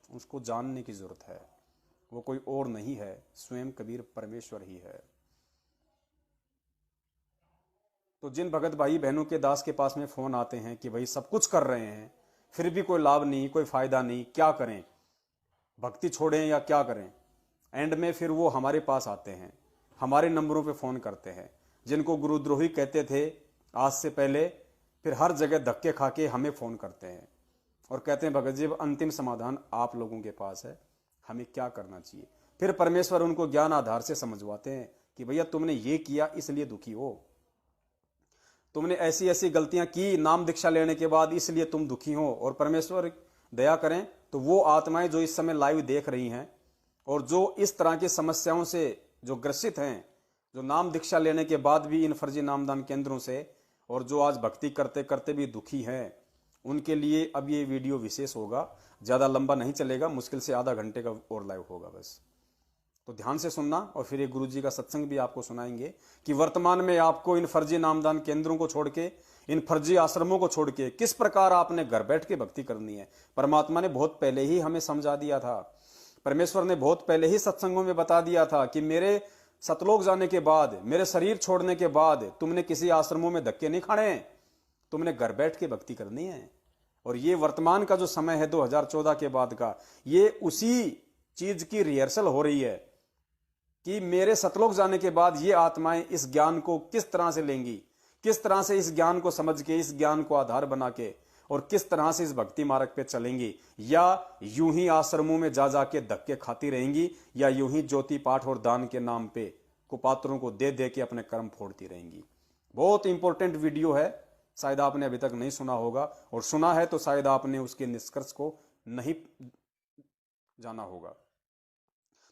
उसको जानने की जरूरत है। वो कोई और नहीं है, स्वयं कबीर परमेश्वर ही है। तो जिन भगत भाई बहनों के दास के पास में फोन आते हैं कि भाई सब कुछ कर रहे हैं फिर भी कोई लाभ नहीं, कोई फायदा नहीं, क्या करें, भक्ति छोड़ें या क्या करें, एंड में फिर वो हमारे पास आते हैं, हमारे नंबरों पे फोन करते हैं। जिनको गुरुद्रोही कहते थे आज से पहले, फिर हर जगह धक्के खा के हमें फोन करते हैं और कहते हैं भगत जी अब अंतिम समाधान आप लोगों के पास है, हमें क्या करना चाहिए। फिर परमेश्वर उनको ज्ञान आधार से समझवाते हैं कि भैया तुमने ये किया इसलिए दुखी हो, तुमने ऐसी ऐसी गलतियां की नाम दीक्षा लेने के बाद इसलिए तुम दुखी हो। और परमेश्वर दया करें तो वो आत्माएं जो इस समय लाइव देख रही हैं और जो इस तरह की समस्याओं से जो ग्रसित हैं, जो नाम दीक्षा लेने के बाद भी इन फर्जी नामदान केंद्रों से और जो आज भक्ति करते करते भी दुखी हैं, उनके लिए अब ये वीडियो विशेष होगा, ज़्यादा लंबा नहीं चलेगा, मुश्किल से आधा घंटे का और लाइव होगा बस। तो ध्यान से सुनना और फिर एक गुरु जी का सत्संग भी आपको सुनाएंगे कि वर्तमान में आपको इन फर्जी नामदान केंद्रों को छोड़ के, इन फर्जी आश्रमों को छोड़ के किस प्रकार आपने घर बैठ के भक्ति करनी है। परमात्मा ने बहुत पहले ही हमें समझा दिया था, परमेश्वर ने बहुत पहले ही सत्संगों में बता दिया था कि मेरे सतलोक जाने के बाद, मेरे शरीर छोड़ने के बाद तुमने किसी आश्रमों में धक्के नहीं खाने, तुमने घर बैठ के भक्ति करनी है। और ये वर्तमान का जो समय है 2014 के बाद का, ये उसी चीज की रिहर्सल हो रही है कि मेरे सतलोक जाने के बाद ये आत्माएं इस ज्ञान को किस तरह से लेंगी, किस तरह से इस ज्ञान को समझ के, इस ज्ञान को आधार बना के और किस तरह से इस भक्ति मार्ग पे चलेंगी, या यूं ही आश्रमों में जा जाके धक्के खाती रहेंगी, या यूं ही ज्योति पाठ और दान के नाम पे कुपात्रों को दे दे के अपने कर्म फोड़ती रहेंगी। बहुत इंपॉर्टेंट वीडियो है, शायद आपने अभी तक नहीं सुना होगा, और सुना है तो शायद आपने उसके निष्कर्ष को नहीं जाना होगा।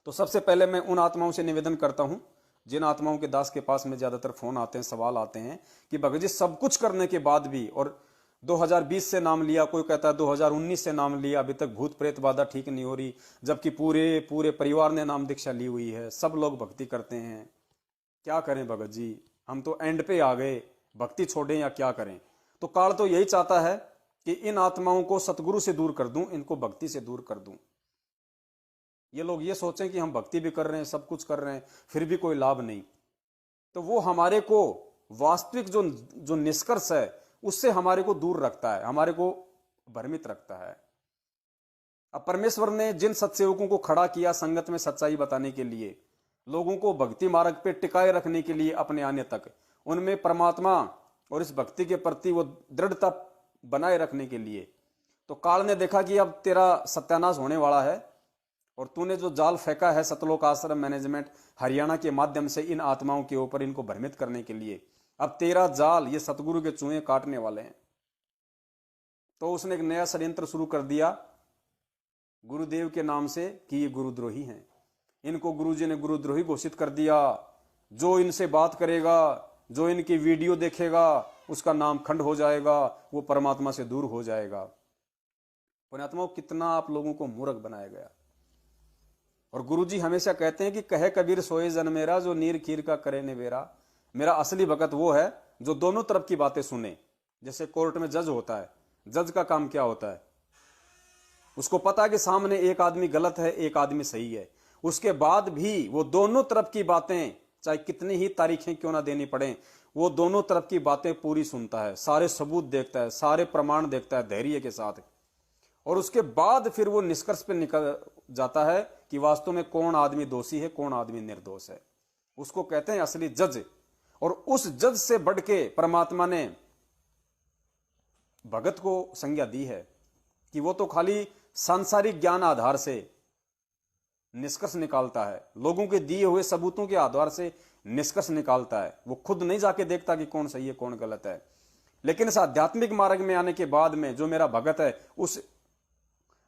तो सबसे पहले मैं उन आत्माओं से निवेदन करता हूं जिन आत्माओं के दास के पास में ज्यादातर फोन आते हैं, सवाल आते हैं कि भगत जी सब कुछ करने के बाद भी, और 2020 से नाम लिया, कोई कहता है 2019 से नाम लिया, अभी तक भूत प्रेत बाधा ठीक नहीं हो रही, जबकि पूरे पूरे परिवार ने नाम दीक्षा ली हुई है, सब लोग भक्ति करते हैं, क्या करें भगत जी, हम तो एंड पे आ गए, भक्ति छोड़ें या क्या करें। तो काल तो यही चाहता है कि इन आत्माओं को सतगुरु से दूर कर दूं, इनको भक्ति से दूर कर दूं। ये लोग ये सोचें कि हम भक्ति भी कर रहे हैं, सब कुछ कर रहे हैं, फिर भी कोई लाभ नहीं, तो वो हमारे को वास्तविक जो जो निष्कर्ष है उससे हमारे को दूर रखता है, हमारे को भ्रमित रखता है। अब परमेश्वर ने जिन सत्सेवकों को खड़ा किया संगत में सच्चाई बताने के लिए, लोगों को भक्ति मार्ग पे टिकाए रखने के लिए अपने आने तक, उनमें परमात्मा और इस भक्ति के प्रति वो दृढ़ता बनाए रखने के लिए, तो काल ने देखा कि अब तेरा सत्यानाश होने वाला है और तूने जो जाल फेंका है सतलोक आश्रम मैनेजमेंट हरियाणा के माध्यम से इन आत्माओं के ऊपर, इनको भ्रमित करने के लिए, अब तेरा जाल ये सतगुरु के चूहे काटने वाले हैं। तो उसने एक नया षड्यंत्र शुरू कर दिया गुरुदेव के नाम से कि ये गुरुद्रोही हैं, इनको गुरुजी ने गुरुद्रोही घोषित कर दिया, जो इनसे बात करेगा, जो इनकी वीडियो देखेगा, उसका नाम खंड हो जाएगा, वो परमात्मा से दूर हो जाएगा। पुण्यात्माओं, कितना आप लोगों को मूर्ख बनाया गया। और गुरुजी हमेशा कहते हैं कि कहे कबीर सोए जन मेरा, जो नीर खीर का करे निवेरा। मेरा असली भगत वो है जो दोनों तरफ की बातें सुने। जैसे कोर्ट में जज होता है, जज का काम क्या होता है, उसको पता है कि सामने एक आदमी गलत है, एक आदमी सही है, उसके बाद भी वो दोनों तरफ की बातें, चाहे कितनी ही तारीखें क्यों ना देनी पड़े, वो दोनों तरफ की बातें पूरी सुनता है, सारे सबूत देखता है, सारे प्रमाण देखता है धैर्य के साथ, और उसके बाद फिर वो निष्कर्ष पे निकल जाता है कि वास्तव में कौन आदमी दोषी है, कौन आदमी निर्दोष है। उसको कहते हैं असली जज। और उस जज से बढ़ के परमात्मा ने भगत को संज्ञा दी है कि वो तो खाली सांसारिक ज्ञान आधार से निष्कर्ष निकालता है, लोगों के दिए हुए सबूतों के आधार से निष्कर्ष निकालता है, वो खुद नहीं जाके देखता कि कौन सही है कौन गलत है। लेकिन इस आध्यात्मिक मार्ग में आने के बाद में जो मेरा भगत है, उस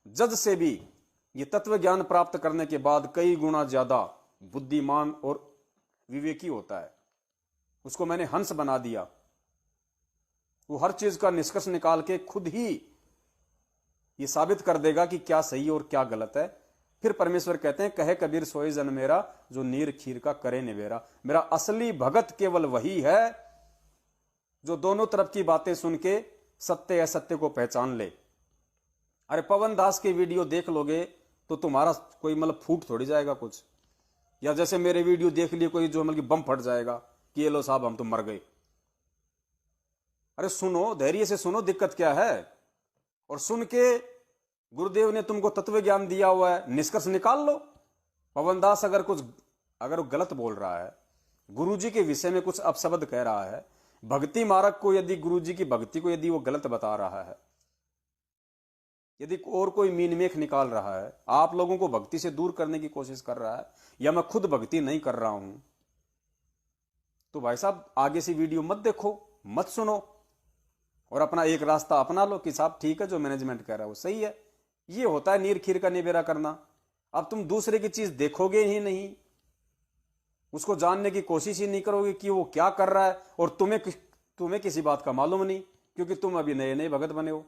जज से भी ये तत्व ज्ञान प्राप्त करने के बाद कई गुना ज्यादा बुद्धिमान और विवेकी होता है। उसको मैंने हंस बना दिया, वो हर चीज का निष्कर्ष निकाल के खुद ही ये साबित कर देगा कि क्या सही और क्या गलत है। फिर परमेश्वर कहते हैं कहे कबीर सोए जन मेरा, जो नीर खीर का करे निवेरा। मेरा असली भगत केवल वही है जो दोनों तरफ की बातें सुन के सत्य असत्य को पहचान ले अरे पवन दास के वीडियो देख लोगे तो तुम्हारा कोई मतलब फूट थोड़ी जाएगा कुछ, या जैसे मेरे वीडियो देख लिए कोई जो मतलब बम फट जाएगा कि ये लो साहब हम तो मर गए। अरे सुनो, धैर्य से सुनो दिक्कत क्या है, और सुन के गुरुदेव ने तुमको तत्व ज्ञान दिया हुआ है, निष्कर्ष निकाल लो। पवन दास अगर वो गलत बोल रहा है, गुरुजी के विषय में कुछ अपशब्द कह रहा है, भक्ति मार्ग को यदि गुरुजी की भक्ति को यदि वो गलत बता रहा है, यदि और कोई मीनमेख निकाल रहा है, आप लोगों को भक्ति से दूर करने की कोशिश कर रहा है, या मैं खुद भक्ति नहीं कर रहा हूं, तो भाई साहब आगे से वीडियो मत देखो, मत सुनो, और अपना एक रास्ता अपना लो कि साहब ठीक है जो मैनेजमेंट कह रहा है वो सही है। ये होता है नीर खीर का निबेरा करना। अब तुम दूसरे की चीज देखोगे ही नहीं, उसको जानने की कोशिश ही नहीं करोगे कि वो क्या कर रहा है, और तुम्हें किसी बात का मालूम नहीं, क्योंकि तुम अभी नए नए भगत बने हो।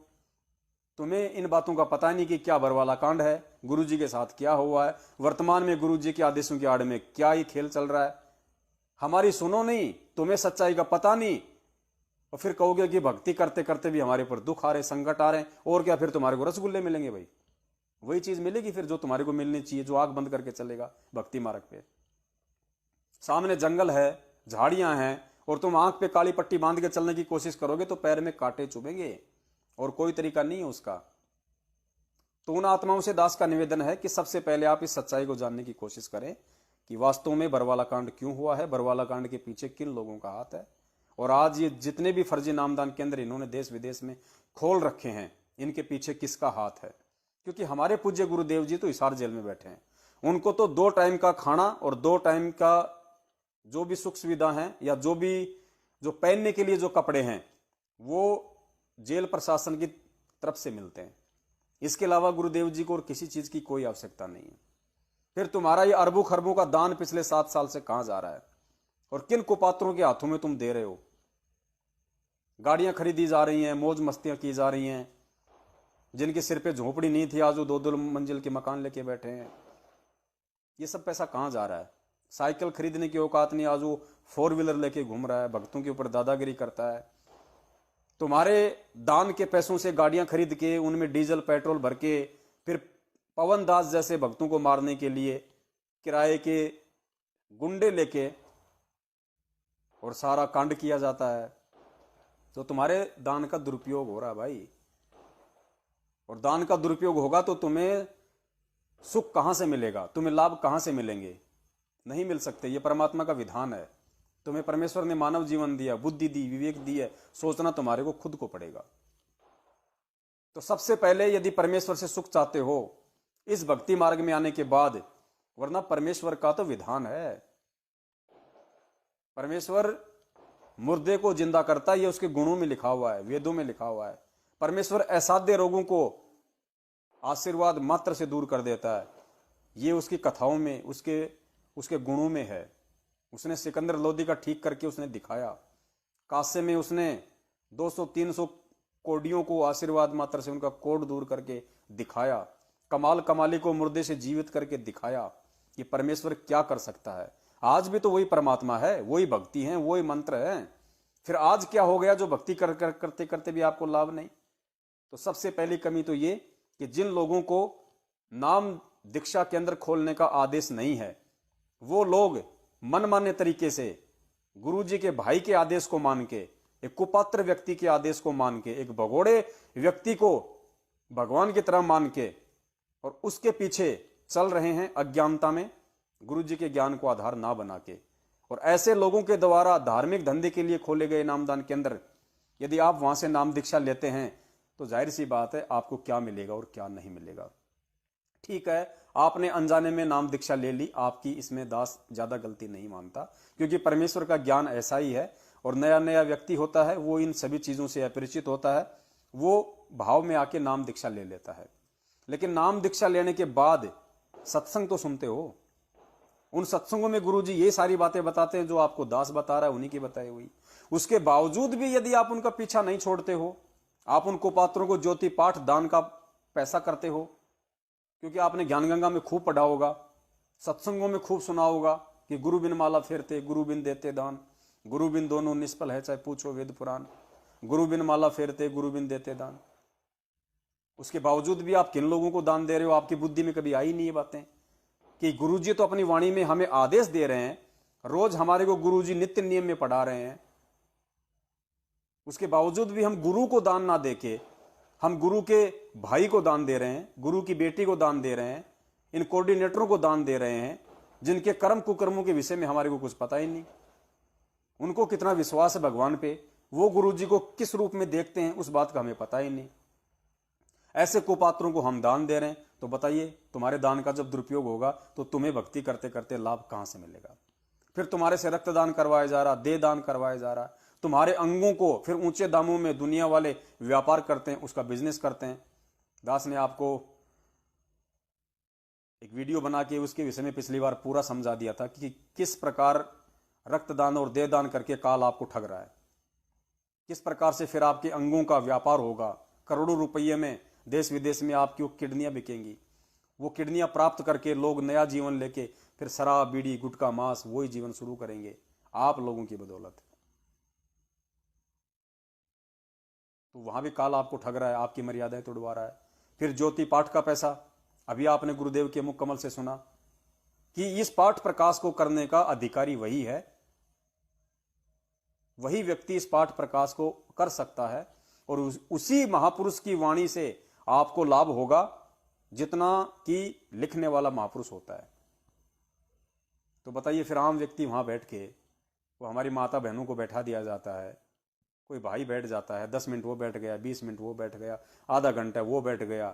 तुम्हें इन बातों का पता नहीं कि क्या बरवाला कांड है, गुरुजी के साथ क्या हुआ है, वर्तमान में गुरुजी के आदेशों की आड़ में क्या ही खेल चल रहा है। हमारी सुनो नहीं, तुम्हें सच्चाई का पता नहीं, और फिर कहोगे कि भक्ति करते करते भी हमारे ऊपर दुख आ रहे, संकट आ रहे हैं, और क्या फिर तुम्हारे को रसगुल्ले मिलेंगे भाई, वही चीज मिलेगी फिर जो तुम्हारे को मिलनी चाहिए, जो आंख बंद करके चलेगा भक्ति मार्ग पे। सामने जंगल है, झाड़ियां हैं, और तुम आंख पे काली पट्टी बांध के चलने की कोशिश करोगे तो पैर में कांटे चुभेंगे, और कोई तरीका नहीं है उसका। तो उन आत्माओं से दास का निवेदन है कि सबसे पहले आप इस सच्चाई को जानने की कोशिश करें कि वास्तव में बरवाला कांड क्यों हुआ है, बरवाला कांड के पीछे किन लोगों का हाथ है। और आज ये जितने भी फर्जी नामदान केंद्र इन्होंने देश विदेश में खोल रखे हैं, इनके पीछे किसका हाथ है? क्योंकि हमारे पूज्य गुरुदेव जी तो हिसार जेल में बैठे हैं, उनको तो 2 टाइम का खाना और 2 टाइम का जो भी सुख सुविधा है, या जो पहनने के लिए जो कपड़े हैं, वो जेल प्रशासन की तरफ से मिलते हैं। इसके अलावा गुरुदेव जी को और किसी चीज की कोई आवश्यकता नहीं है। फिर तुम्हारा ये अरबों खरबों का दान पिछले 7 साल से कहां जा रहा है, और किन कुपात्रों के हाथों में तुम दे रहे हो? गाड़ियां खरीदी जा रही हैं, मौज मस्तियां की जा रही हैं, जिनके सिर पे झोपड़ी नहीं थी आज वो 2-2 मंजिल के मकान लेके बैठे हैं। ये सब पैसा कहां जा रहा है? साइकिल खरीदने की औकात नहीं, आज वो 4 व्हीलर लेके घूम रहा है, भक्तों के ऊपर दादागिरी करता है। तुम्हारे दान के पैसों से गाड़ियां खरीद के उनमें डीजल पेट्रोल भर के फिर पवन दास जैसे भक्तों को मारने के लिए किराए के गुंडे लेके और सारा कांड किया जाता है। तो तुम्हारे दान का दुरुपयोग हो रहा है भाई, और दान का दुरुपयोग होगा तो तुम्हें सुख कहां से मिलेगा, तुम्हें लाभ कहां से मिलेंगे? नहीं मिल सकते। ये परमात्मा का विधान है। तुम्हें परमेश्वर ने मानव जीवन दिया, बुद्धि दी, विवेक दी है, सोचना तुम्हारे को खुद को पड़ेगा। तो सबसे पहले यदि परमेश्वर से सुख चाहते हो इस भक्ति मार्ग में आने के बाद, वरना परमेश्वर का तो विधान है, परमेश्वर मुर्दे को जिंदा करता है, ये उसके गुणों में लिखा हुआ है, वेदों में लिखा हुआ है। परमेश्वर असाध्य रोगों को आशीर्वाद मात्र से दूर कर देता है, ये उसकी कथाओं में, उसके गुणों में है। उसने सिकंदर लोदी का ठीक करके उसने दिखाया। कासे में उसने 200-300 कोडियों को आशीर्वाद मात्र से उनका कोड दूर करके दिखाया। कमाल कमाली को मुर्दे से जीवित करके दिखाया कि परमेश्वर क्या कर सकता है। आज भी तो वही परमात्मा है, वही भक्ति है, वही मंत्र है। फिर आज क्या हो गया जो भक्ति करते करते भी आपको लाभ नहीं? तो सबसे पहली कमी तो ये कि जिन लोगों को नाम दीक्षा केंद्र खोलने का आदेश नहीं है, वो लोग मनमाने तरीके से गुरुजी के भाई के आदेश को मान के, एक कुपात्र व्यक्ति के आदेश को मान के, एक भगोड़े व्यक्ति को भगवान की तरह मान के, और उसके पीछे चल रहे हैं अज्ञानता में, गुरुजी के ज्ञान को आधार ना बना के। और ऐसे लोगों के द्वारा धार्मिक धंधे के लिए खोले गए नामदान केंद्र, यदि आप वहां से नाम दीक्षा लेते हैं तो जाहिर सी बात है आपको क्या मिलेगा और क्या नहीं मिलेगा। ठीक है, आपने अनजाने में नाम दीक्षा ले ली, आपकी इसमें दास ज्यादा गलती नहीं मानता, क्योंकि परमेश्वर का ज्ञान ऐसा ही है। और नया नया व्यक्ति होता है, वो इन सभी चीजों से अपरिचित होता है, वो भाव में आके नाम दीक्षा ले लेता है। लेकिन नाम दीक्षा लेने के बाद सत्संग तो सुनते हो। उन सत्संगों में गुरुजी ये सारी बातें बताते हैं जो आपको दास बता रहा है, उन्हीं की बताई हुई। उसके बावजूद भी यदि आप उनका पीछा नहीं छोड़ते हो, आप उन कुपात्रों को ज्योति पाठ दान का पैसा करते हो, क्योंकि आपने ज्ञान गंगा में खूब पढ़ा होगा, सत्संगों में खूब सुना होगा कि गुरु बिन माला फेरते, गुरु बिन देते दान, गुरु बिन दोनों निष्फल है चाहे पूछो वेद पुराण, गुरु बिन माला फेरते, गुरु बिन देते दान। उसके बावजूद भी आप किन लोगों को दान दे रहे हो? आपकी बुद्धि में कभी आई नहीं ये बातें कि गुरुजी तो अपनी वाणी में हमें आदेश दे रहे हैं, रोज हमारे को गुरुजी नित्य नियम में पढ़ा रहे हैं, उसके बावजूद भी हम गुरु को दान ना देके हम गुरु के भाई को दान दे रहे हैं, गुरु की बेटी को दान दे रहे हैं, इन कोऑर्डिनेटरों को दान दे रहे हैं जिनके कर्म कुकर्मों के विषय में हमारे को कुछ पता ही नहीं। उनको कितना विश्वास है भगवान पे, वो गुरु जी को किस रूप में देखते हैं, उस बात का हमें पता ही नहीं। ऐसे कुपात्रों को हम दान दे रहे हैं, तो बताइए तुम्हारे दान का जब दुरुपयोग होगा तो तुम्हें भक्ति करते करते लाभ कहां से मिलेगा? फिर तुम्हारे से रक्तदान करवाया जा रहा, देह दान करवाया जा रहा, तुम्हारे अंगों को फिर ऊंचे दामों में दुनिया वाले व्यापार करते हैं, उसका बिजनेस करते हैं। दास ने आपको एक वीडियो बना के उसके विषय में पिछली बार पूरा समझा दिया था कि किस प्रकार रक्तदान और देह दान करके काल आपको ठग रहा है, किस प्रकार से फिर आपके अंगों का व्यापार होगा, करोड़ों रुपये में देश विदेश में आपकी वो किडनियां बिकेंगी। वो किडनियां प्राप्त करके लोग नया जीवन लेके फिर शराब बीड़ी गुटखा मांस वही जीवन शुरू करेंगे आप लोगों की बदौलत। तो वहां भी काल आपको ठग रहा है, आपकी मर्यादाएं तोड़वा रहा है। फिर ज्योति पाठ का पैसा, अभी आपने गुरुदेव के मुख कमल से सुना कि इस पाठ प्रकाश को करने का अधिकारी वही है, वही व्यक्ति इस पाठ प्रकाश को कर सकता है और उसी महापुरुष की वाणी से आपको लाभ होगा जितना कि लिखने वाला महापुरुष होता है। तो बताइए फिर आम व्यक्ति वहां बैठ के, वो हमारी माता बहनों को बैठा दिया जाता है, कोई भाई बैठ जाता है, 10 मिनट वो बैठ गया, 20 मिनट वो बैठ गया, आधा घंटा वो बैठ गया,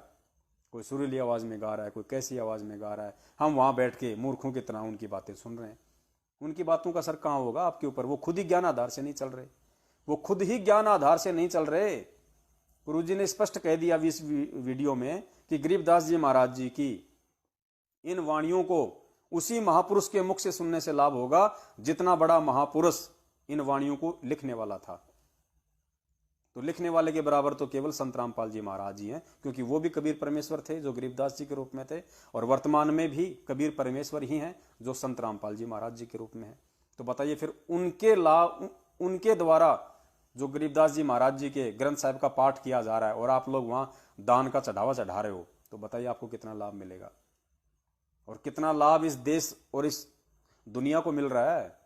कोई सुरीली आवाज में गा रहा है, कोई कैसी आवाज में गा रहा है, हम वहां बैठ के मूर्खों की तरह उनकी बातें सुन रहे हैं। उनकी बातों का असर कहां होगा आपके ऊपर? वो खुद ही ज्ञान आधार से नहीं चल रहे, वो खुद ही ज्ञान आधार से नहीं चल रहे। गुरुजी ने स्पष्ट कह दिया इस वीडियो में कि गरीबदास जी महाराज जी की इन वाणियों को उसी महापुरुष के मुख से सुनने से लाभ होगा जितना बड़ा महापुरुष इन वाणियों को लिखने वाला था। तो लिखने वाले के बराबर तो केवल संत रामपाल जी महाराज जी हैं, क्योंकि वो भी कबीर परमेश्वर थे जो गरीबदास जी के रूप में थे, और वर्तमान में भी कबीर परमेश्वर ही हैं जो संत रामपाल जी महाराज जी के रूप में है। तो बताइए फिर उनके लाभ, उनके द्वारा जो गरीबदास जी महाराज जी के ग्रंथ साहिब का पाठ किया जा रहा है और आप लोग वहां दान का चढ़ावा चढ़ा रहे हो, तो बताइए आपको कितना लाभ मिलेगा और कितना लाभ इस देश और इस दुनिया को मिल रहा है।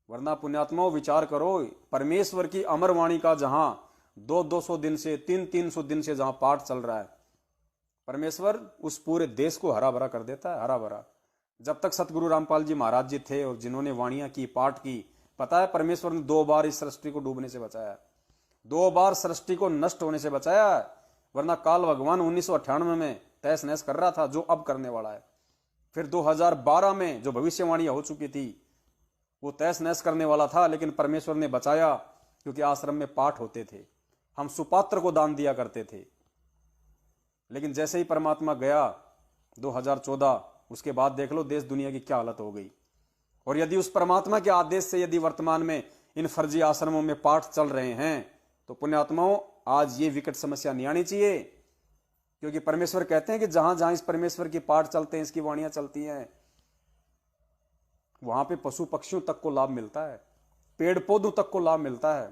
वरना पुण्यात्माओं विचार करो, परमेश्वर की अमर वाणी का जहां 200 दिन से 300 दिन से जहां पाठ चल रहा है, परमेश्वर उस पूरे देश को हरा भरा कर देता है, हरा भरा। जब तक सतगुरु रामपाल जी महाराज जी थे और जिन्होंने वाणियां की, पाठ की, पता है परमेश्वर ने 2 बार इस सृष्टि को डूबने से बचाया, 2 बार सृष्टि को नष्ट होने से बचाया। वरना काल भगवान 1998 में तहस नहस कर रहा था जो अब करने वाला है। फिर 2012 में जो भविष्यवाणियां हो चुकी थी वो तहस नहस करने वाला था, लेकिन परमेश्वर ने बचाया क्योंकि आश्रम में पाठ होते थे, हम सुपात्र को दान दिया करते थे। लेकिन जैसे ही परमात्मा गया 2014, उसके बाद देख लो देश दुनिया की क्या हालत हो गई। और यदि उस परमात्मा के आदेश से यदि वर्तमान में इन फर्जी आश्रमों में पाठ चल रहे हैं तो पुण्यात्माओं आज ये विकट समस्या नहीं आनी चाहिए, क्योंकि परमेश्वर कहते हैं कि जहां जहां इस परमेश्वर की पाठ चलते हैं, इसकी वाणियां चलती हैं, वहां पे पशु पक्षियों तक को लाभ मिलता है, पेड़ पौधों तक को लाभ मिलता है।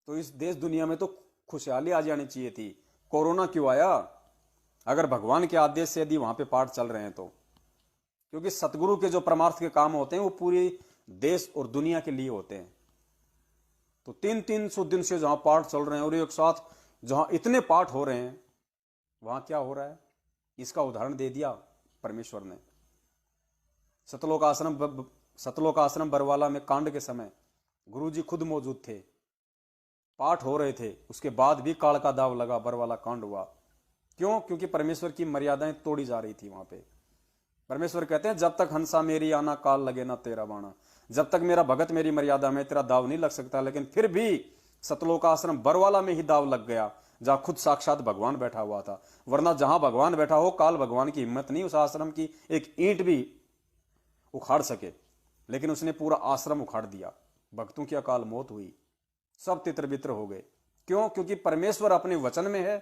तो इस देश दुनिया में तो खुशहाली आ जानी चाहिए थी। कोरोना क्यों आया? अगर भगवान के आदेश से यदि वहां पे पाठ चल रहे हैं तो, क्योंकि सतगुरु के जो परमार्थ के काम होते हैं वो पूरे देश और दुनिया के लिए होते हैं। तो 300 दिन से जहां पाठ चल रहे हैं और एक साथ जहां इतने पाठ हो रहे हैं, वहां क्या हो रहा है इसका उदाहरण दे दिया परमेश्वर ने। सतलोक आश्रम बरवाला में कांड के समय गुरुजी खुद मौजूद थे, पाठ हो रहे थे, उसके बाद भी काल का दाव लगा, बरवाला कांड हुआ। क्यों? क्योंकि परमेश्वर की मर्यादाएं तोड़ी जा रही थी वहां पे। परमेश्वर कहते हैं जब तक हंसा मेरी आना काल लगे ना तेरा बाणा, जब तक मेरा भगत मेरी मर्यादा में, तेरा दाव नहीं लग सकता। लेकिन फिर भी सतलोक आश्रम बरवाला में ही दाव लग गया, जहां खुद साक्षात भगवान बैठा हुआ था। वरना जहां भगवान बैठा हो, काल भगवान की हिम्मत नहीं उस आश्रम की एक ईंट भी उखाड़ सके, लेकिन उसने पूरा आश्रम उखाड़ दिया। भक्तों की अकाल मौत हुई, सब तितर बितर हो गए। क्यों? क्योंकि परमेश्वर अपने वचन में है,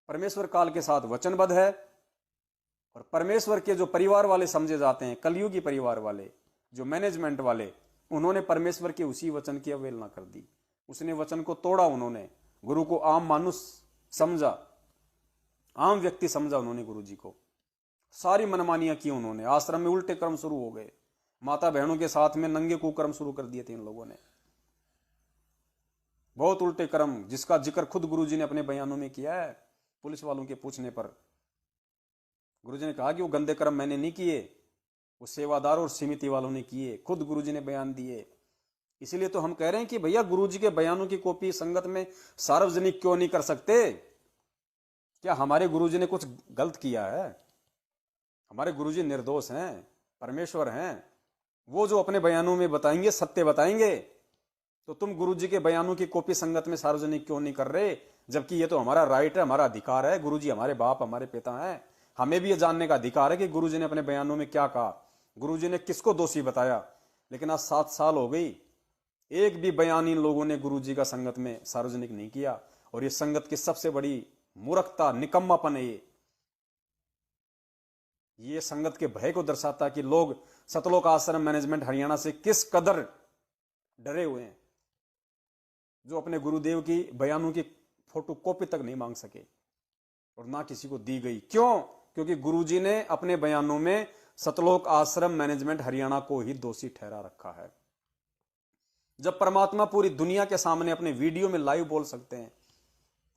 परमेश्वर काल के साथ वचनबद्ध है। और परमेश्वर के जो परिवार वाले समझे जाते हैं, कलयुगी परिवार वाले, जो मैनेजमेंट वाले, उन्होंने परमेश्वर के उसी वचन की अवहेलना कर दी। उसने वचन को तोड़ा उन्होंने, गुरु को आम मानुष समझा, आम व्यक्ति समझा उन्होंने गुरु जी को। सारी मनमानियां की उन्होंने, आश्रम में उल्टे कर्म शुरू हो गए, माता बहनों के साथ में नंगे कुकर्म शुरू कर दिए थे इन लोगों ने, बहुत उल्टे कर्म, जिसका जिक्र खुद गुरु जी ने अपने बयानों में किया है। पुलिस वालों के पूछने पर गुरु जी ने कहा कि वो गंदे कर्म मैंने नहीं किए, वो सेवादार और समिति वालों ने किए, खुद गुरु जी ने बयान दिए। इसीलिए तो हम कह रहे हैं कि भैया गुरु जी के बयानों की कॉपी संगत में सार्वजनिक क्यों नहीं कर सकते? क्या हमारे गुरु जी ने कुछ गलत किया है? हमारे गुरु जी निर्दोष हैं, परमेश्वर हैं। वो जो अपने बयानों में बताएंगे सत्य बताएंगे, तो तुम गुरु जी के बयानों की कॉपी संगत में सार्वजनिक क्यों नहीं कर रहे? जबकि ये तो हमारा राइट है, हमारा अधिकार है। गुरु जी हमारे बाप, हमारे पिता हैं, हमें भी ये जानने का अधिकार है कि गुरु जी ने अपने बयानों में क्या कहा, गुरु जी ने किसको दोषी बताया। लेकिन आज 7 साल हो गई, एक भी बयान इन लोगों ने गुरु जी का संगत में सार्वजनिक नहीं किया। और ये संगत की सबसे बड़ी मूर्खता, निकम्मापन है ये संगत के भय को दर्शाता कि लोग सतलोक आश्रम मैनेजमेंट हरियाणा से किस कदर डरे हुए हैं, जो अपने गुरुदेव की बयानों की फोटो कॉपी तक नहीं मांग सके और ना किसी को दी गई। क्यों? क्योंकि गुरुजी ने अपने बयानों में सतलोक आश्रम मैनेजमेंट हरियाणा को ही दोषी ठहरा रखा है। जब परमात्मा पूरी दुनिया के सामने अपने वीडियो में लाइव बोल सकते हैं,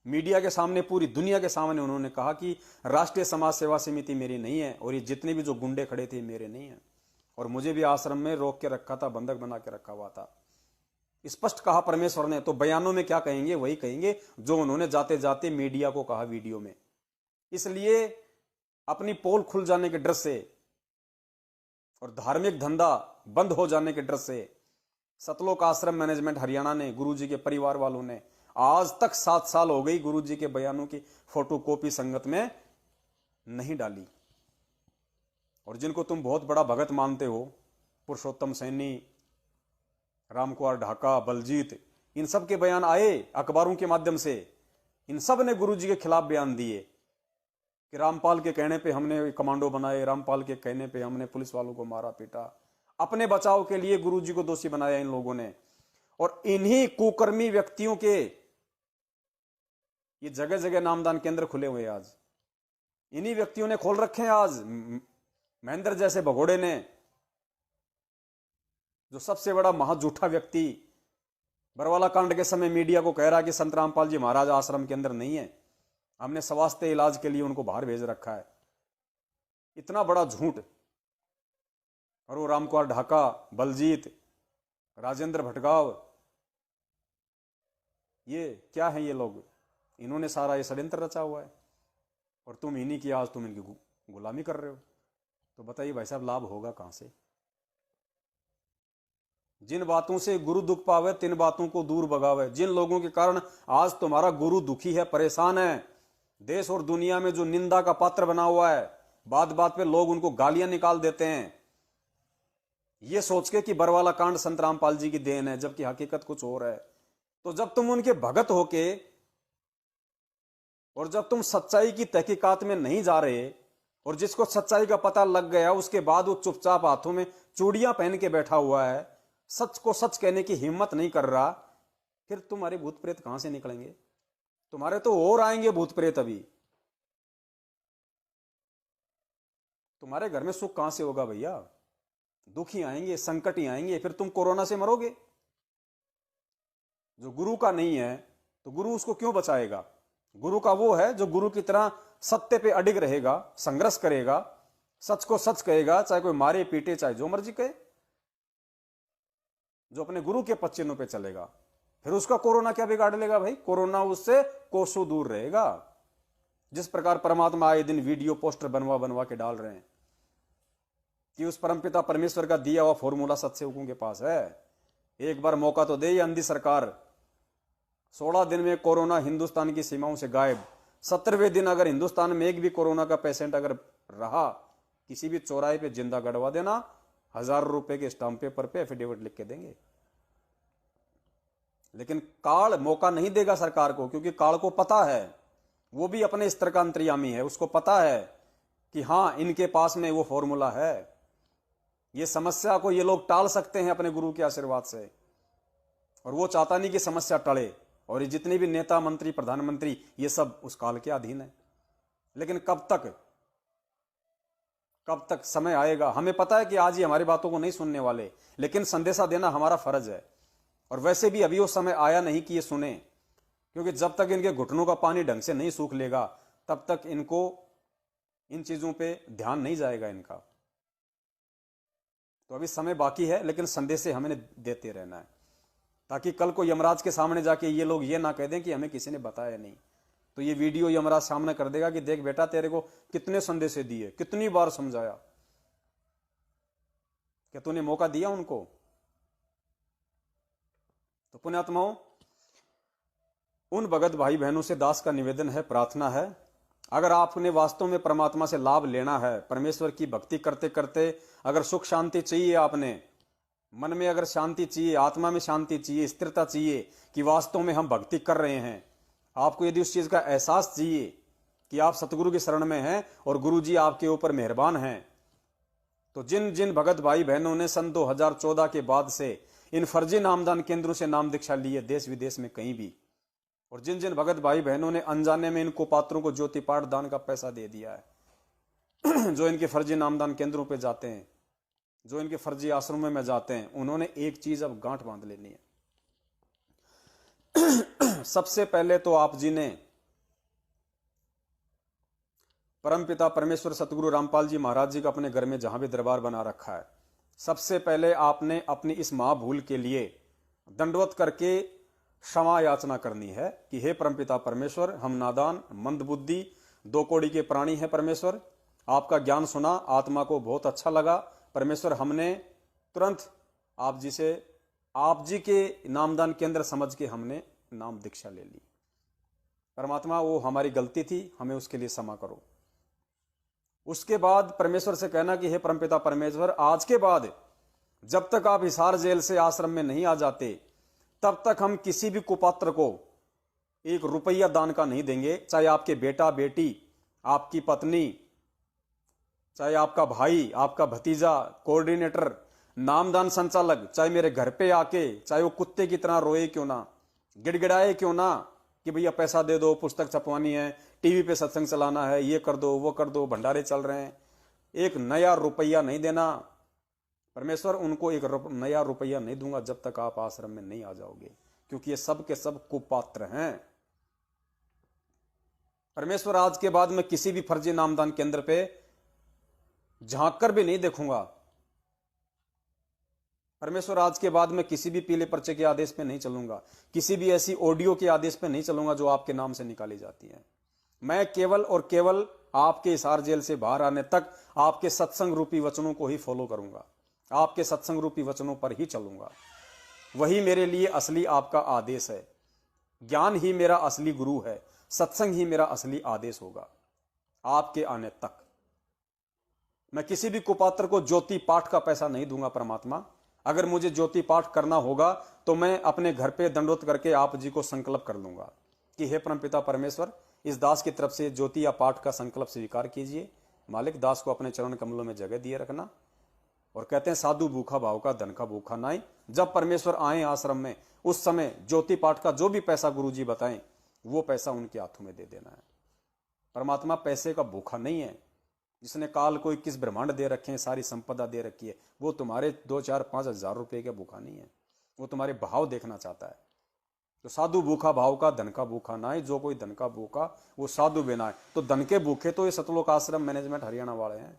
मीडिया के सामने, पूरी दुनिया के सामने उन्होंने कहा कि राष्ट्रीय समाज सेवा समिति मेरी नहीं है और ये जितने भी जो गुंडे खड़े थे मेरे नहीं है, और मुझे भी आश्रम में रोक के रखा था, बंधक बना के रखा हुआ था। स्पष्ट कहा परमेश्वर ने। तो बयानों में क्या कहेंगे? वही कहेंगे जो उन्होंने जाते जाते मीडिया को कहा वीडियो में। इसलिए अपनी पोल खुल जाने के डर से और धार्मिक धंधा बंद हो जाने के डर से सतलोक आश्रम मैनेजमेंट हरियाणा ने, गुरुजी के परिवार वालों ने आज तक 7 साल हो गई गुरुजी के बयानों की फोटो कॉपी संगत में नहीं डाली। और जिनको तुम बहुत बड़ा भगत मानते हो, पुरुषोत्तम सैनी, रामकुमार ढाका, बलजीत, इन सब के बयान आए अखबारों के माध्यम से। इन सब ने गुरुजी के खिलाफ बयान दिए कि रामपाल के कहने पे हमने कमांडो बनाए, रामपाल के कहने पे हमने पुलिस वालों को मारा पीटा। अपने बचाव के लिए गुरुजी को दोषी बनाया इन लोगों ने। और इन्हीं कुकर्मी व्यक्तियों के ये जगह जगह नामदान केंद्र खुले हुए आज, इन्हीं व्यक्तियों ने खोल रखे हैं। आज महेंद्र जैसे भगोड़े ने, जो सबसे बड़ा महाझूठा व्यक्ति बरवाला कांड के समय मीडिया को कह रहा कि संत रामपाल जी महाराज आश्रम के अंदर नहीं है, हमने स्वास्थ्य इलाज के लिए उनको बाहर भेज रखा है। इतना बड़ा झूठ। और वो रामकुमार ढाका, बलजीत, राजेंद्र भटगांव, ये क्या है? ये लोग, इन्होंने सारा ये षड्यंत्र रचा हुआ है और तुम इन्हीं की आज तुम इनकी गुलामी कर रहे हो। तो बताइए भाई साहब, लाभ होगा कहां से? जिन बातों से गुरु दुख पावे तिन बातों को दूर भगावे। जिन लोगों के कारण आज तुम्हारा गुरु दुखी है, परेशान है, देश और दुनिया में जो निंदा का पात्र बना हुआ है, बात बात पे लोग उनको गालियां निकाल देते हैं ये सोच के कि बरवाला कांड संत रामपाल जी की देन है, जबकि हकीकत कुछ और है। तो जब तुम उनके भगत होके और जब तुम सच्चाई की तहकीकात में नहीं जा रहे और जिसको सच्चाई का पता लग गया उसके बाद वो चुपचाप हाथों में चूड़ियां पहन के बैठा हुआ है, सच को सच कहने की हिम्मत नहीं कर रहा, फिर तुम्हारे भूत प्रेत कहां से निकलेंगे? तुम्हारे तो और आएंगे भूत प्रेत। अभी तुम्हारे घर में सुख कहां से होगा भैया? दुख ही आएंगे, संकट ही आएंगे, फिर तुम कोरोना से मरोगे। जो गुरु का नहीं है तो गुरु उसको क्यों बचाएगा? गुरु का वो है जो गुरु की तरह सत्य पे अडिग रहेगा, संघर्ष करेगा, सच को सच कहेगा, चाहे कोई मारे पीटे, चाहे जो मर्जी कहे, जो अपने गुरु के पच्चीनों पे चलेगा। फिर उसका कोरोना क्या बिगाड़ लेगा भाई? कोरोना उससे कोसों दूर रहेगा। जिस प्रकार परमात्मा आए दिन वीडियो पोस्टर बनवा बनवा के डाल रहे हैं कि उस परमपिता परमेश्वर का दिया हुआ फॉर्मूला सत्सेवकों के पास है, एक बार मौका तो दे ये अंधी सरकार। 16 दिन में कोरोना हिंदुस्तान की सीमाओं से गायब। 17वें दिन अगर हिंदुस्तान में एक भी कोरोना का पेशेंट अगर रहा, किसी भी चौराहे पे जिंदा गड़वा देना, 1000 रुपए के स्टाम्प पेपर पे एफिडेविट लिख के देंगे। लेकिन काल मौका नहीं देगा सरकार को, क्योंकि काल को पता है, वो भी अपने स्तर का अंतर्यामी है, उसको पता है कि हां इनके पास में वो फॉर्मूला है, ये समस्या को ये लोग टाल सकते हैं अपने गुरु के आशीर्वाद से। और वो चाहता नहीं कि समस्या टले, और ये जितने भी नेता, मंत्री, प्रधानमंत्री, ये सब उस काल के अधीन है। लेकिन कब तक समय आएगा? हमें पता है कि आज ये हमारी बातों को नहीं सुनने वाले, लेकिन संदेशा देना हमारा फर्ज है। और वैसे भी अभी वो समय आया नहीं कि ये सुने, क्योंकि जब तक इनके घुटनों का पानी ढंग से नहीं सूख लेगा तब तक इनको इन चीजों पे ध्यान नहीं जाएगा इनका। तो अभी समय बाकी है, लेकिन संदेश हमें देते रहना है, ताकि कल को यमराज के सामने जाके ये लोग ये ना कह दें कि हमें किसी ने बताया नहीं। तो ये वीडियो यमराज सामने कर देगा कि देख बेटा, तेरे को कितने संदेश दिए, कितनी बार समझाया, क्या तूने मौका दिया उनको? तो पुण्यात्माओं, उन भगत भाई बहनों से दास का निवेदन है, प्रार्थना है, अगर आपने वास्तव में परमात्मा से लाभ लेना है, परमेश्वर की भक्ति करते करते अगर सुख शांति चाहिए, आपने मन में अगर शांति चाहिए, आत्मा में शांति चाहिए, स्थिरता चाहिए कि वास्तव में हम भक्ति कर रहे हैं, आपको यदि उस चीज का एहसास चाहिए कि आप सतगुरु की शरण में हैं और गुरु जी आपके ऊपर मेहरबान हैं, तो जिन जिन भगत भाई बहनों ने सन 2014 के बाद से इन फर्जी नामदान केंद्रों से नाम दीक्षा ली है, देश विदेश में कहीं भी, और जिन जिन भगत भाई बहनों ने अनजाने में इनको पात्रों को ज्योति पाठ दान का पैसा दे दिया है जो इनके फर्जी नामदान केंद्रों पे जाते हैं, जो इनके फर्जी आश्रमों में जाते हैं, उन्होंने एक चीज अब गांठ बांध लेनी है। सबसे पहले तो आप जी ने परमपिता परमेश्वर सतगुरु रामपाल जी महाराज जी का अपने घर में जहां भी दरबार बना रखा है, सबसे पहले आपने अपनी इस महाभूल के लिए दंडवत करके क्षमा याचना करनी है कि हे परमपिता परमेश्वर, हम नादान, मंदबुद्धि, 2 कौड़ी के प्राणी हैं परमेश्वर। आपका ज्ञान सुना, आत्मा को बहुत अच्छा लगा परमेश्वर, हमने तुरंत आप जी के नामदान केंद्र समझ के हमने नाम दीक्षा ले ली। परमात्मा, वो हमारी गलती थी, हमें उसके लिए क्षमा करो। उसके बाद परमेश्वर से कहना कि हे परमपिता परमेश्वर, आज के बाद जब तक आप हिसार जेल से आश्रम में नहीं आ जाते तब तक हम किसी भी कुपात्र को 1 रुपया दान का नहीं देंगे, चाहे आपके बेटा बेटी, आपकी पत्नी, चाहे आपका भाई, आपका भतीजा, कोऑर्डिनेटर, नामदान संचालक, चाहे मेरे घर पे आके, चाहे वो कुत्ते की तरह रोए क्यों ना, गिड़गिड़ाए क्यों ना कि भैया पैसा दे दो, पुस्तक छपवानी है, टीवी पे सत्संग चलाना है, ये कर दो, वो कर दो, भंडारे चल रहे हैं, 1 नया रुपया नहीं देना। परमेश्वर, उनको 1 नया रुपया नहीं दूंगा जब तक आप आश्रम में नहीं आ जाओगे, क्योंकि ये सब के सब कुपात्र हैं। परमेश्वर, आज के बाद मैं किसी भी फर्जी नामदान केंद्र पे झांक कर भी नहीं देखूंगा। परमेश्वर, आज के बाद मैं किसी भी पीले पर्चे के आदेश पे नहीं चलूंगा, किसी भी ऐसी ऑडियो के आदेश पे नहीं चलूंगा जो आपके नाम से निकाली जाती है। मैं केवल और केवल आपके हिसार जेल से बाहर आने तक आपके सत्संग रूपी वचनों को ही फॉलो करूंगा, आपके सत्संग रूपी वचनों पर ही चलूंगा। वही मेरे लिए असली आपका आदेश है। ज्ञान ही मेरा असली गुरु है, सत्संग ही मेरा असली आदेश होगा आपके आने तक। मैं किसी भी कुपात्र को ज्योति पाठ का पैसा नहीं दूंगा परमात्मा। अगर मुझे ज्योति पाठ करना होगा तो मैं अपने घर पे दंडोत करके आप जी को संकल्प कर लूंगा कि हे परमपिता परमेश्वर, इस दास की तरफ से ज्योति या पाठ का संकल्प स्वीकार कीजिए। मालिक, दास को अपने चरण कमलों में जगह दिए रखना। और कहते हैं, साधु भूखा भाव का, धन का भूखा नाई। जब परमेश्वर आए आश्रम में, उस समय ज्योति पाठ का जो भी पैसा गुरु जी बताएं, वो पैसा उनके हाथों में दे देना है। परमात्मा पैसे का भूखा नहीं है। जिसने काल को 21 ब्रह्मांड दे रखे हैं, सारी संपदा दे रखी है, वो तुम्हारे 2, 4, 5 हजार रुपए का भूखा नहीं है, वो तुम्हारे भाव देखना चाहता है। तो साधु भूखा भाव का, धन का भूखा ना है। जो कोई धन का भूखा वो साधु बिना है। तो धन के भूखे तो ये सतलोक आश्रम मैनेजमेंट हरियाणा वाले हैं,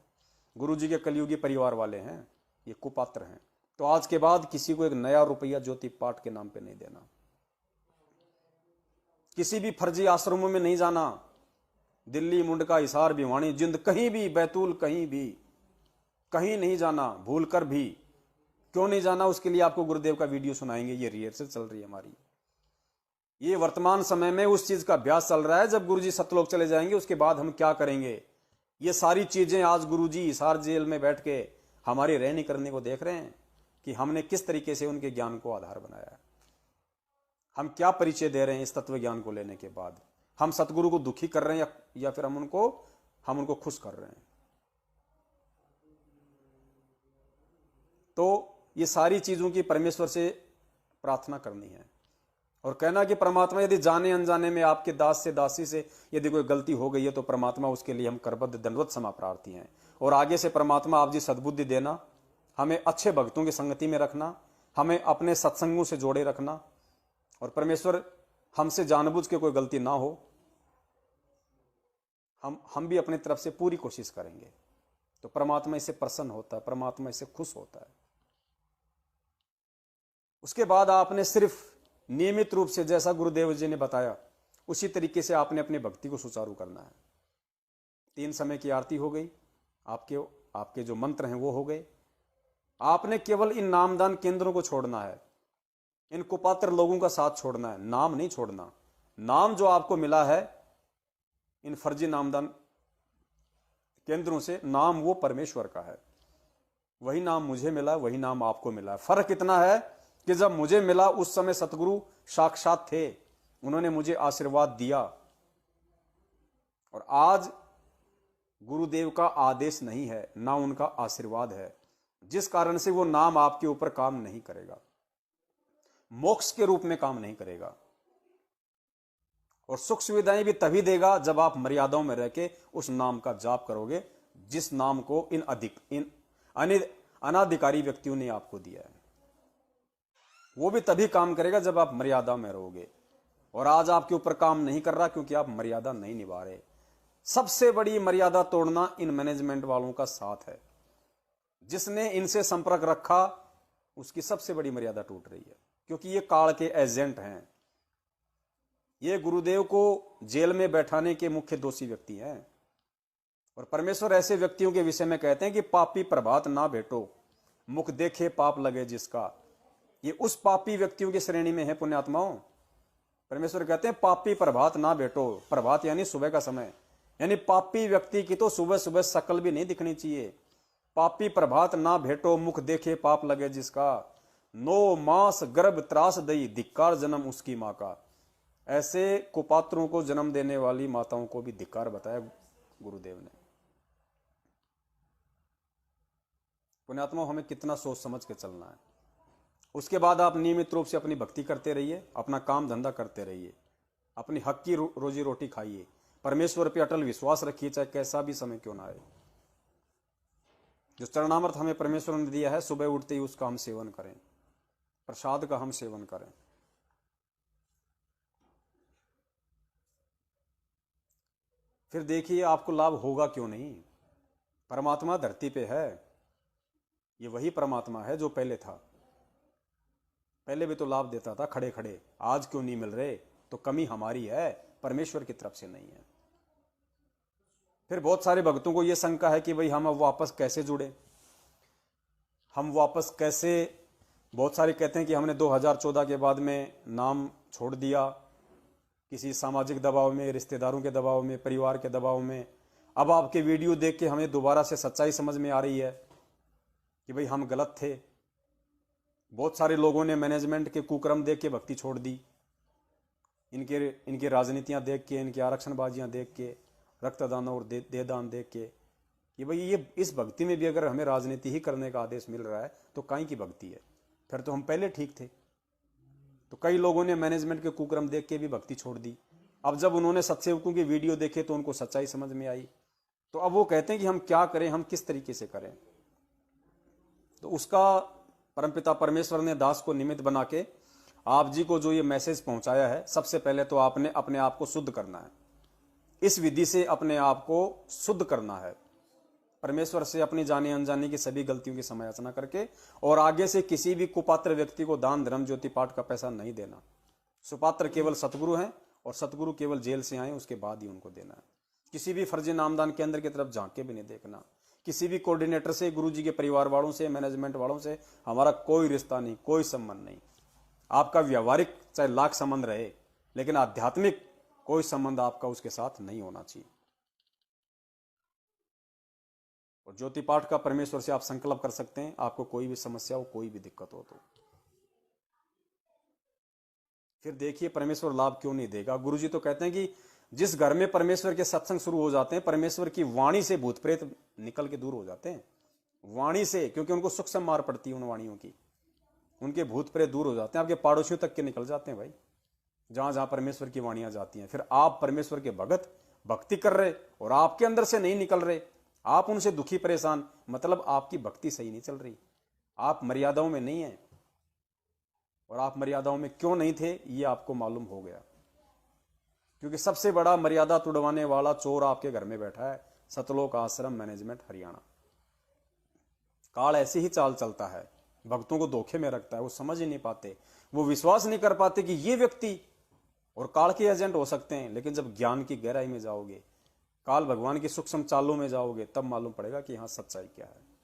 गुरु जी के कलयुगी परिवार वाले हैं, ये कुपात्र हैं। तो आज के बाद किसी को 1 नया रुपया ज्योति पाठ के नाम पे नहीं देना, किसी भी फर्जी आश्रमों में नहीं जाना। दिल्ली, मुंडका, हिसार, भिवानी, जिंद, कहीं भी, बैतूल, कहीं भी, कहीं नहीं जाना, भूल कर भी। क्यों नहीं जाना, उसके लिए आपको गुरुदेव का वीडियो सुनाएंगे। ये रिहर्सल चल रही है हमारी, ये वर्तमान समय में उस चीज का अभ्यास चल रहा है। जब गुरुजी सतलोक चले जाएंगे उसके बाद हम क्या करेंगे, ये सारी चीजें आज गुरुजी हिसार जेल में बैठ के हमारी रहनी करने को देख रहे हैं कि हमने किस तरीके से उनके ज्ञान को आधार बनाया है। हम क्या परिचय दे रहे हैं इस तत्व ज्ञान को लेने के बाद। हम सतगुरु को दुखी कर रहे हैं या फिर हम उनको खुश कर रहे हैं। तो ये सारी चीजों की परमेश्वर से प्रार्थना करनी है। और कहना कि परमात्मा यदि जाने अनजाने में आपके दास से दासी से यदि कोई गलती हो गई है तो परमात्मा उसके लिए हम करबद्ध दंडवत क्षमा प्रार्थी हैं। और आगे से परमात्मा आप जी सद्बुद्धि देना, हमें अच्छे भक्तों की संगति में रखना, हमें अपने सत्संगों से जोड़े रखना, और परमेश्वर हमसे जानबूझ के कोई गलती ना हो, हम भी अपनी तरफ से पूरी कोशिश करेंगे। तो परमात्मा इससे प्रसन्न होता है, परमात्मा इससे खुश होता है। उसके बाद आपने सिर्फ नियमित रूप से जैसा गुरुदेव जी ने बताया उसी तरीके से आपने अपनी भक्ति को सुचारू करना है। 3 समय की आरती हो गई, आपके जो मंत्र हैं वो हो गए। आपने केवल इन नामदान केंद्रों को छोड़ना है, इन कुपात्र लोगों का साथ छोड़ना है, नाम नहीं छोड़ना। नाम जो आपको मिला है इन फर्जी नामदान केंद्रों से, नाम वो परमेश्वर का है। वही नाम मुझे मिला, वही नाम आपको मिला। फर्क इतना है कि जब मुझे मिला उस समय सतगुरु साक्षात थे, उन्होंने मुझे आशीर्वाद दिया, और आज गुरुदेव का आदेश नहीं है ना उनका आशीर्वाद है, जिस कारण से वो नाम आपके ऊपर काम नहीं करेगा, मोक्ष के रूप में काम नहीं करेगा। और सुख सुविधाएं भी तभी देगा जब आप मर्यादाओं में रह के उस नाम का जाप करोगे, जिस नाम को इन अनाधिकारी व्यक्तियों ने आपको दिया है। वो भी तभी काम करेगा जब आप मर्यादा में रहोगे, और आज आपके ऊपर काम नहीं कर रहा क्योंकि आप मर्यादा नहीं निभा रहे। सबसे बड़ी मर्यादा तोड़ना इन मैनेजमेंट वालों का साथ है। जिसने इनसे संपर्क रखा उसकी सबसे बड़ी मर्यादा टूट रही है, क्योंकि ये काल के एजेंट हैं। ये गुरुदेव को जेल में बैठाने के मुख्य दोषी व्यक्ति हैं। और परमेश्वर ऐसे व्यक्तियों के विषय में कहते हैं कि पापी प्रभात ना भेटो, मुख देखे पाप लगे जिसका। ये उस पापी व्यक्तियों की श्रेणी में है पुण्यात्माओं। परमेश्वर कहते हैं पापी प्रभात ना भेटो, प्रभात यानी सुबह का समय, यानी पापी व्यक्ति की तो सुबह सुबह शकल भी नहीं दिखनी चाहिए। पापी प्रभात ना भेटो, मुख देखे पाप लगे जिसका। 9 मास गर्भ त्रास दई, धिक्कार जन्म उसकी माँ का। ऐसे कुपात्रों को जन्म देने वाली माताओं को भी धिक्कार बताया गुरुदेव ने। पुण्यात्मा, हमें कितना सोच समझ के चलना है। उसके बाद आप नियमित रूप से अपनी भक्ति करते रहिए, अपना काम धंधा करते रहिए, अपनी हक की रोजी रोटी खाइए, परमेश्वर पे अटल विश्वास रखिए, चाहे कैसा भी समय क्यों ना आए। जो चरणामृत हमें परमेश्वर ने दिया है, सुबह उठते ही उसका हम सेवन करें, प्रसाद का हम सेवन करें। फिर देखिए आपको लाभ होगा क्यों नहीं। परमात्मा धरती पे है, ये वही परमात्मा है जो पहले था। पहले भी तो लाभ देता था खड़े खड़े, आज क्यों नहीं मिल रहे? तो कमी हमारी है, परमेश्वर की तरफ से नहीं है। फिर बहुत सारे भक्तों को यह शंका है कि भाई हम अब वापस कैसे जुड़े, हम वापस कैसे। बहुत सारे कहते हैं कि हमने 2014 के बाद में नाम छोड़ दिया, किसी सामाजिक दबाव में, रिश्तेदारों के दबाव में, परिवार के दबाव में। अब आपके वीडियो देख के हमें दोबारा से सच्चाई समझ में आ रही है कि भाई हम गलत थे। बहुत सारे लोगों ने मैनेजमेंट के कुक्रम देख के भक्ति छोड़ दी, इनके राजनीतियां देख के, इनकी आरक्षणबाजियां देख के, रक्तदान और देदान देख के कि भाई ये इस भक्ति में भी अगर हमें राजनीति ही करने का आदेश मिल रहा है तो काहे की भक्ति है, फिर तो हम पहले ठीक थे। तो कई लोगों ने मैनेजमेंट के कुक्रम देख के भी भक्ति छोड़ दी। अब जब उन्होंने सत्सेवकों के वीडियो देखे तो उनको सच्चाई समझ में आई, तो अब वो कहते हैं कि हम क्या करें, हम किस तरीके से करें। तो उसका परमपिता परमेश्वर ने दास को निमित्त बना के आप जी को जो ये मैसेज पहुंचाया है, सबसे पहले तो आपने अपने आप को शुद्ध करना है। इस विधि से अपने आप को शुद्ध करना है, परमेश्वर से अपनी जाने अनजाने की सभी गलतियों की समालोचना करके, और आगे से किसी भी कुपात्र व्यक्ति को दान धर्म ज्योति पाठ का पैसा नहीं देना। सुपात्र केवल सतगुरु हैं, और सतगुरु केवल जेल से आए उसके बाद ही उनको देना है। किसी भी फर्जी नामदान केंद्र की तरफ झांक के भी नहीं देखना। किसी भी कोऑर्डिनेटर से, गुरु जी के परिवार वालों से, मैनेजमेंट वालों से हमारा कोई रिश्ता नहीं, कोई संबंध नहीं। आपका व्यवहारिक चाहे लाख संबंध रहे, लेकिन आध्यात्मिक कोई संबंध आपका उसके साथ नहीं होना चाहिए। और ज्योति पाठ का परमेश्वर से आप संकल्प कर सकते हैं, आपको कोई भी समस्या हो, कोई भी दिक्कत हो तो। फिर देखिए परमेश्वर लाभ क्यों नहीं देगा। गुरु जी तो कहते हैं कि जिस घर में परमेश्वर के सत्संग शुरू हो जाते हैं, परमेश्वर की वाणी से भूत प्रेत निकल के दूर हो जाते हैं। वाणी से, क्योंकि उनको सूक्ष्म मार पड़ती है उन वाणियों की, उनके भूत प्रेत दूर हो जाते हैं, आपके पड़ोसियों तक के निकल जाते हैं भाई। जहां जहां परमेश्वर की वाणियां जाती हैं। फिर आप परमेश्वर के भगत भक्ति कर रहे और आपके अंदर से नहीं निकल रहे, आप उनसे दुखी परेशान, मतलब आपकी भक्ति सही नहीं चल रही, आप मर्यादाओं में नहीं है। और आप मर्यादाओं में क्यों नहीं थे ये आपको मालूम हो गया, क्योंकि सबसे बड़ा मर्यादा तुड़वाने वाला चोर आपके घर में बैठा है, सतलोक आश्रम मैनेजमेंट हरियाणा। काल ऐसे ही चाल चलता है, भक्तों को धोखे में रखता है, वो समझ ही नहीं पाते, वो विश्वास नहीं कर पाते कि ये व्यक्ति और काल के एजेंट हो सकते हैं। लेकिन जब ज्ञान की गहराई में जाओगे, काल भगवान की सूक्ष्म चालों में जाओगे, तब मालूम पड़ेगा कि यहां सच्चाई क्या है।